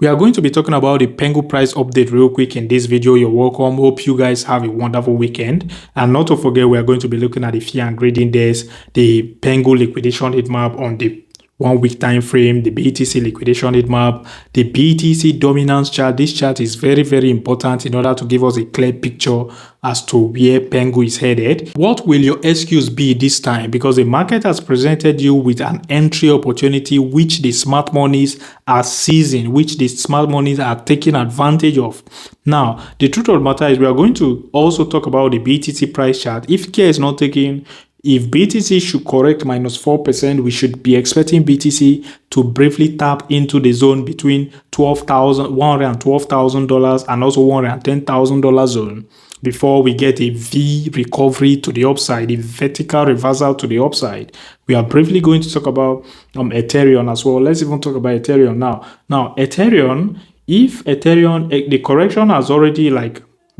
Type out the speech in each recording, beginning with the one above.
We are going to be talking about the Pengu price update real quick in this video. You're welcome. Hope you guys have a wonderful weekend. And not to forget, we are going to be looking at the fear and greed index, the Pengu liquidation heat map on the 1 week time frame, the BTC liquidation heat map, the BTC dominance chart. This chart is very, very important in order to give us a clear picture as to where Pengu is headed. What will your excuse be this time? Because the market has presented you with an entry opportunity which the smart monies are seizing, which the smart monies are taking advantage of. Now, the truth of the matter is we are going to also talk about the BTC price chart. If care is not taken, if BTC should correct minus 4%, we should be expecting BTC to briefly tap into the zone between $112,000 and also $110,000 zone before we get a V recovery to the upside, a vertical reversal to the upside. We are briefly going to talk about Ethereum as well. Let's even talk about Ethereum now. Now, Ethereum, if Ethereum, the correction has already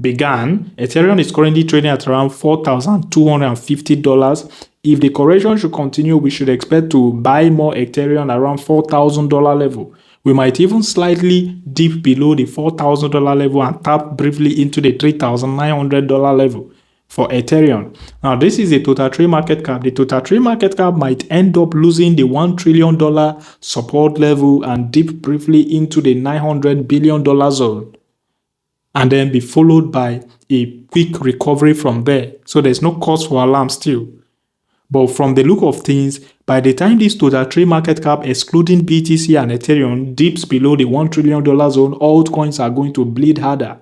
began, Ethereum is currently trading at around $4,250. If the correction should continue, we should expect to buy more Ethereum around $4,000 level. We might even slightly dip below the $4,000 level and tap briefly into the $3,900 level for Ethereum. Now, this is a total trade market cap. The total trade market cap might end up losing the $1 trillion support level and dip briefly into the $900 billion zone, and then be followed by a quick recovery from there. So there's no cause for alarm still. But from the look of things, by the time this total trade market cap, excluding BTC and Ethereum, dips below the $1 trillion zone, altcoins are going to bleed harder.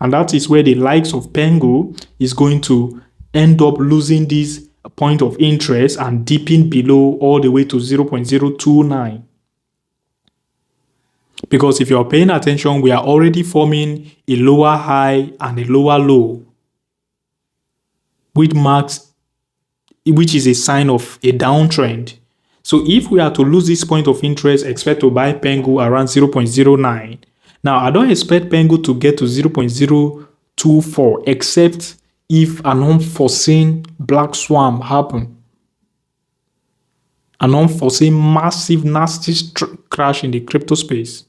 And that is where the likes of Pengu is going to end up losing this point of interest and dipping below all the way to 0.029. Because if you're paying attention, we are already forming a lower high and a lower low, which is a sign of a downtrend. So if we are to lose this point of interest, expect to buy Pengu around 0.09. Now, I don't expect Pengu to get to 0.024, except if an unforeseen black swan happen. An unforeseen massive nasty crash in the crypto space.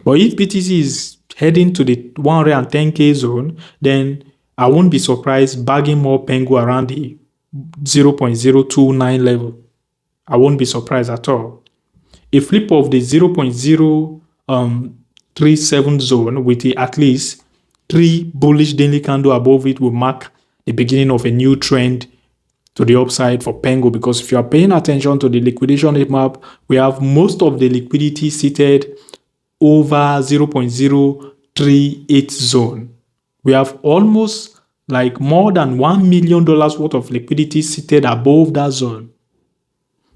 But if BTC is heading to the 110K zone, then I won't be surprised bagging more Pengu around the 0.029 level. I won't be surprised at all. A flip of the 0.037 zone with at least 3 bullish daily candle above it will mark the beginning of a new trend to the upside for Pengu. Because if you are paying attention to the liquidation heat map, we have most of the liquidity seated over 0.038 zone. We have almost more than $1 million worth of liquidity seated above that zone.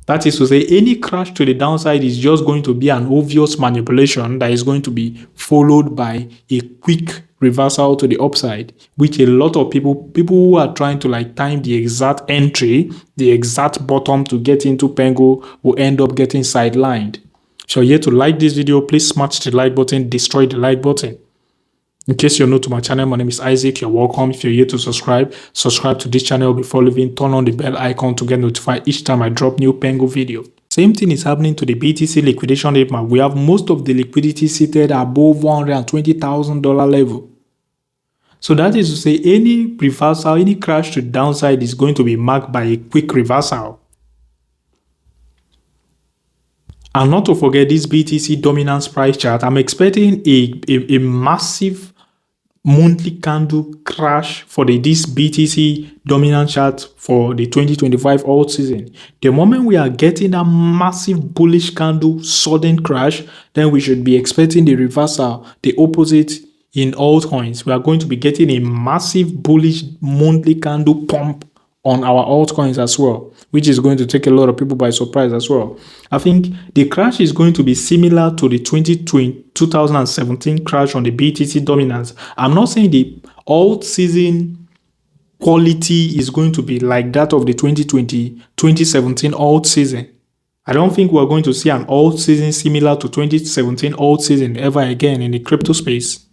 That is to say, any crash to the downside is just going to be an obvious manipulation that is going to be followed by a quick reversal to the upside, which a lot of people who are trying to time the exact entry, the exact bottom to get into Pengu, will end up getting sidelined. If you're here to like this video, please smash the like button, destroy the like button. In case you're new to my channel, my name is Isaac. You're welcome. If you're here to subscribe to this channel before leaving. Turn on the bell icon to get notified each time I drop new Pengu video. Same thing is happening to the BTC liquidation rate map. We have most of the liquidity seated above $120,000 level. So that is to say, any reversal, any crash to the downside is going to be marked by a quick reversal. And not to forget this BTC dominance price chart, I'm expecting a massive monthly candle crash for this BTC dominance chart for the 2025 alt season. The moment we are getting a massive bullish candle sudden crash, then we should be expecting the reversal, the opposite in altcoins. We are going to be getting a massive bullish monthly candle pump on our altcoins as well, which is going to take a lot of people by surprise as well. I think the crash is going to be similar to the 2017 crash on the BTC dominance. I'm not saying the alt season quality is going to be like that of the 2017 alt season. I don't think we're going to see an alt season similar to 2017 alt season ever again in the crypto space.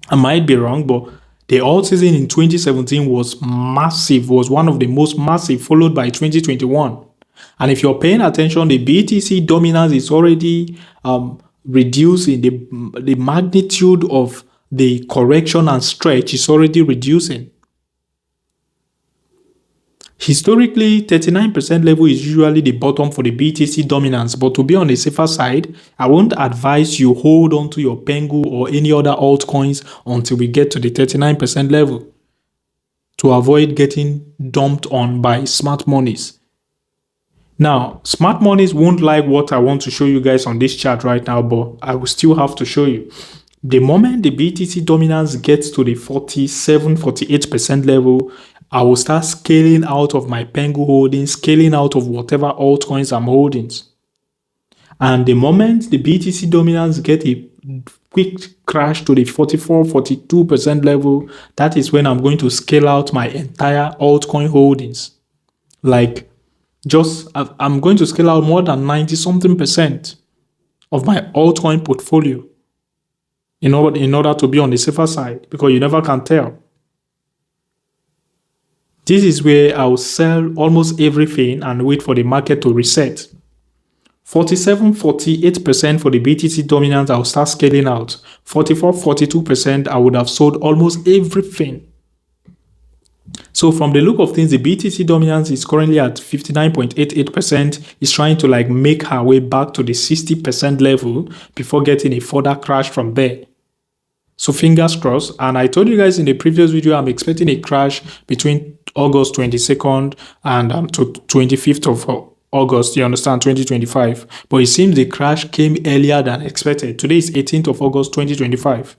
I might be wrong, but the alt season in 2017 was massive, was one of the most massive, followed by 2021. And if you're paying attention, the BTC dominance is already reducing. The magnitude of the correction and stretch is already reducing. Historically, 39% level is usually the bottom for the BTC dominance, but to be on the safer side, I won't advise you hold on to your Pengu or any other altcoins until we get to the 39% level to avoid getting dumped on by smart monies. Now, smart monies won't like what I want to show you guys on this chart right now, but I will still have to show you. The moment the BTC dominance gets to the 47-48% level, I will start scaling out of my Pengu holdings, scaling out of whatever altcoins I'm holding. And the moment the BTC dominance get a quick crash to the 44-42% level, that is when I'm going to scale out my entire altcoin holdings. Like, I'm going to scale out more than 90-something% of my altcoin portfolio in order to be on the safer side, because you never can tell. This is where I'll sell almost everything and wait for the market to reset. 47-48% for the BTC dominance, I'll start scaling out. 44-42%, I would have sold almost everything. So from the look of things, the BTC dominance is currently at 59.88%. It's trying to like make her way back to the 60% level before getting a further crash from there. So fingers crossed. And I told you guys in the previous video, I'm expecting a crash between August 22nd and to 25th of August, you understand, 2025. But it seems the crash came earlier than expected. Today is 18th of August, 2025.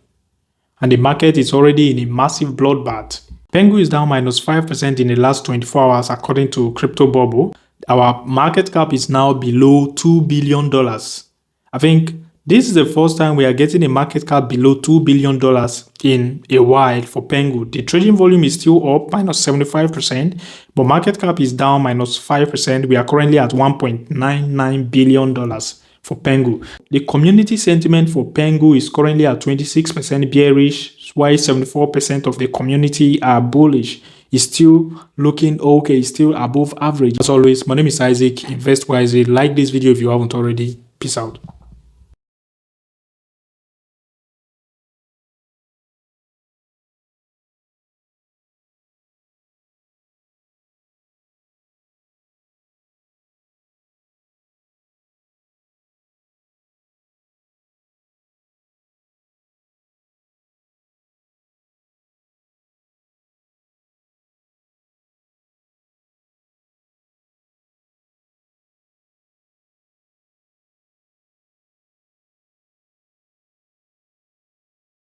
And the market is already in a massive bloodbath. Pengu is down minus 5% in the last 24 hours according to Crypto Bubble. Our market cap is now below $2 billion. I think this is the first time we are getting a market cap below $2 billion in a while for Pengu. The trading volume is still up minus 75%, but market cap is down minus 5%. We are currently at $1.99 billion for Pengu. The community sentiment for Pengu is currently at 26% bearish, while 74% of the community are bullish. It's still looking okay, it's still above average. As always, my name is Isaac. Invest wisely. Like this video if you haven't already. Peace out.